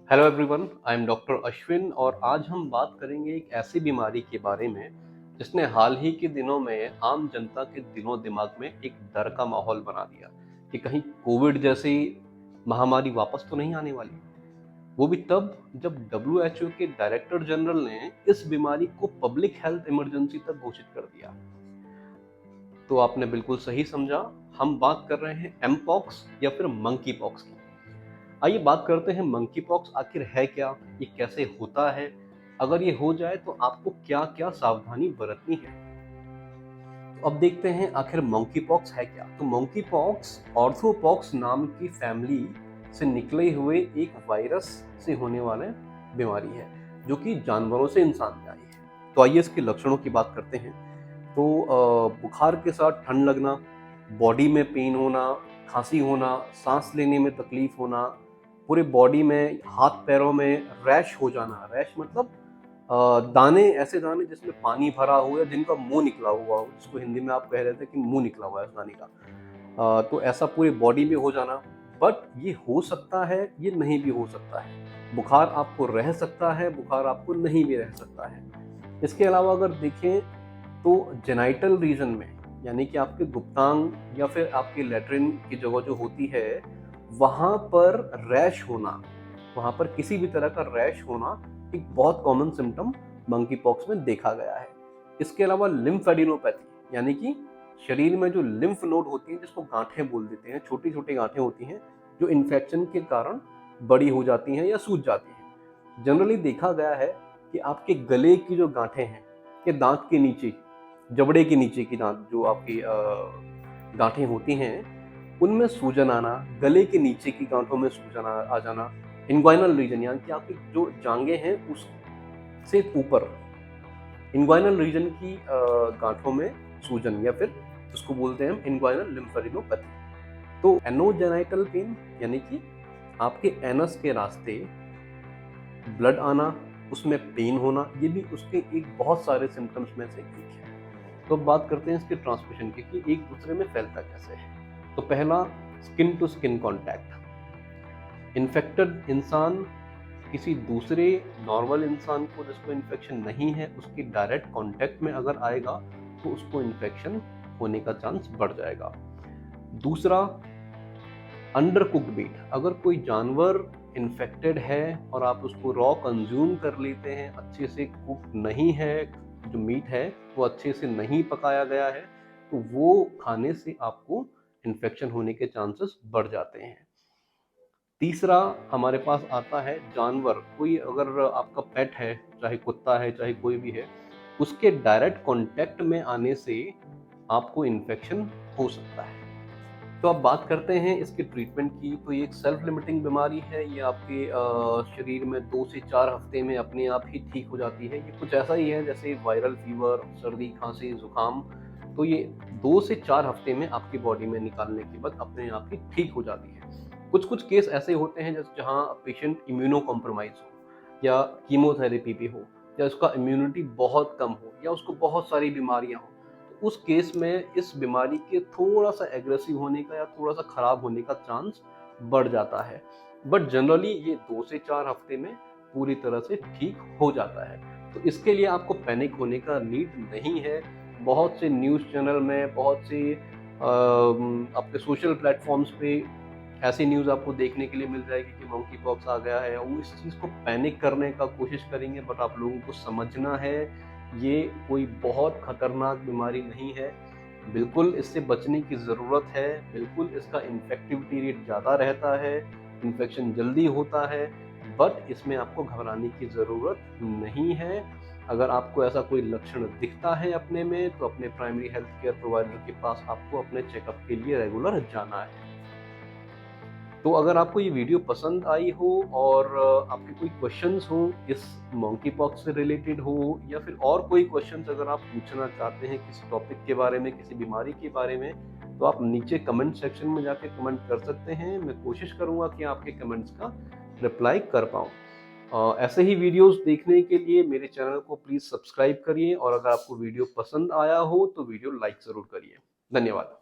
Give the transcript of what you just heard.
Hello everyone, I am doctor Ashwin और आज हम बात करेंगे एक ऐसी बीमारी के बारे में जिसने हाल ही के दिनों में आम जनता के दिलो दिमाग में एक डर का माहौल बना दिया कि कहीं कोविड जैसी महामारी वापस तो नहीं आने वाली। वो भी तब जब डब्ल्यूएचओ के डायरेक्टर जनरल ने इस बीमारी को पब्लिक हेल्थ इमरजेंसी तक घोषित कर दिया। तो आपने बिल्कुल सही समझा, हम बात कर रहे हैं एमपॉक्स या फिर मंकी पॉक्स की। आइए बात करते हैं मंकी पॉक्स आखिर है क्या, ये कैसे होता है, अगर ये हो जाए तो आपको क्या क्या सावधानी बरतनी है। तो अब देखते हैं आखिर मंकी पॉक्स है क्या। तो मंकी पॉक्स ऑर्थोपॉक्स नाम की फैमिली से निकले हुए एक वायरस से होने वाले बीमारी है जो कि जानवरों से इंसान में आई है। तो आइए इसके लक्षणों की बात करते हैं। तो बुखार के साथ ठंड लगना, बॉडी में पेन होना, खांसी होना, सांस लेने में तकलीफ होना, पूरे बॉडी में हाथ पैरों में रैश हो जाना। रैश मतलब दाने, ऐसे दाने जिसमें पानी भरा हो या जिनका मुंह निकला हुआ हो, जिसको हिंदी में आप कह रहे थे कि मुंह निकला हुआ है उस दाने का। तो ऐसा पूरी बॉडी में हो जाना। बट ये हो सकता है, ये नहीं भी हो सकता है। बुखार आपको रह सकता है, बुखार आपको नहीं भी रह सकता है। इसके अलावा अगर देखें तो जेनाइटल रीजन में, यानी कि आपके गुप्तांग या फिर आपकी लेट्रिन की जगह जो होती है वहां पर रैश होना, वहां पर किसी भी तरह का रैश होना एक बहुत कॉमन सिम्टम मंकी पॉक्स में देखा गया है। इसके अलावा लिम्फेडिनोपैथी, यानी कि शरीर में जो लिम्फ नोड होती है, जिसको गांठें बोल देते हैं, छोटी छोटी गांठें होती हैं जो इन्फेक्शन के कारण बड़ी हो जाती हैं या सूज जाती हैं। जनरली देखा गया है कि आपके गले की जो गांठें हैं, के दांत के नीचे, जबड़े के नीचे की दांत जो आपकी गांठें होती हैं, उनमें सूजन आना, गले के नीचे की गांठों में सूजन आ जाना, इंग्वाइनल रीजन यानी कि आपकी जो जांघें हैं उससे ऊपर इंग्वाइनल रीजन की गांठों में सूजन, या फिर उसको बोलते हैं हम इंग्वाइनल लिम्फेडिनोपैथी। तो एनोजेनाइटल पेन, यानी कि आपके एनस के रास्ते ब्लड आना, उसमें पेन होना, ये भी उसके एक बहुत सारे सिम्टम्स में से एक है। तो अब बात करते हैं इसके ट्रांसमिशन की कि एक दूसरे में फैलता कैसे है। तो पहला, skin to skin contact. Infected इंसान किसी दूसरे नॉर्मल इंसान को जिसको इन्फेक्शन नहीं है उसके डायरेक्ट कांटेक्ट में अगर आएगा तो उसको इन्फेक्शन होने का चांस बढ़ जाएगा। दूसरा, अंडर कुक्ड मीट। अगर कोई जानवर इन्फेक्टेड है और आप उसको रॉ कंज्यूम कर लेते हैं, अच्छे से कुक नहीं है, जो मीट है वो अच्छे से नहीं पकाया गया है, तो वो खाने से आपको इन्फेक्शन होने के चांसेस बढ़ जाते हैं। तीसरा हमारे पास आता है जानवर, कोई अगर आपका पेट है, चाहे कुत्ता है चाहे कोई भी है, उसके डायरेक्ट कांटेक्ट में आने से आपको इन्फेक्शन हो सकता है। तो अब बात करते हैं इसके ट्रीटमेंट की। तो ये एक सेल्फ लिमिटिंग बीमारी है, ये आपके शरीर में 2 से 4 हफ्ते में अपने आप ही ठीक हो जाती है। ये कुछ ऐसा ही है जैसे वायरल फीवर, सर्दी, खांसी, जुकाम। तो ये 2 से 4 हफ्ते में आपकी बॉडी में निकालने के बाद अपने आप ही ठीक हो जाती है। कुछ कुछ केस ऐसे होते हैं जैसे जहाँ पेशेंट इम्यूनो कॉम्प्रोमाइज हो, या कीमोथेरेपी भी हो, या उसका इम्यूनिटी बहुत कम हो, या उसको बहुत सारी बीमारियां हो। उस केस में इस बीमारी के थोड़ा सा एग्रेसिव होने का या थोड़ा सा खराब होने का चांस बढ़ जाता है। बट जनरली ये 2 से 4 हफ्ते में पूरी तरह से ठीक हो जाता है। तो इसके लिए आपको पैनिक होने का नीड नहीं है। बहुत से न्यूज़ चैनल में, बहुत से आपके सोशल प्लेटफॉर्म्स पे ऐसी न्यूज़ आपको देखने के लिए मिल जाएगी कि मंकी पॉक्स आ गया है। वो इस चीज़ को पैनिक करने का कोशिश करेंगे, बट आप लोगों को समझना है ये कोई बहुत खतरनाक बीमारी नहीं है। बिल्कुल इससे बचने की ज़रूरत है। बिल्कुल इसका इन्फेक्टिविटी रेट ज़्यादा रहता है, इन्फेक्शन जल्दी होता है, बट इसमें आपको घबराने की ज़रूरत नहीं है। अगर आपको ऐसा कोई लक्षण दिखता है अपने में, तो अपने प्राइमरी हेल्थ केयर प्रोवाइडर के पास आपको अपने चेकअप के लिए रेगुलर जाना है। तो अगर आपको ये वीडियो पसंद आई हो और आपके कोई क्वेश्चंस हो इस मंकी पॉक्स से रिलेटेड हो, या फिर और कोई क्वेश्चंस अगर आप पूछना चाहते हैं किसी टॉपिक के बारे में, किसी बीमारी के बारे में, तो आप नीचे कमेंट सेक्शन में जाके कमेंट कर सकते हैं। मैं कोशिश करूंगा कि आपके कमेंट्स का रिप्लाई कर पाऊँ। ऐसे ही वीडियोस देखने के लिए मेरे चैनल को प्लीज़ सब्सक्राइब करिए, और अगर आपको वीडियो पसंद आया हो तो वीडियो लाइक ज़रूर करिए। धन्यवाद।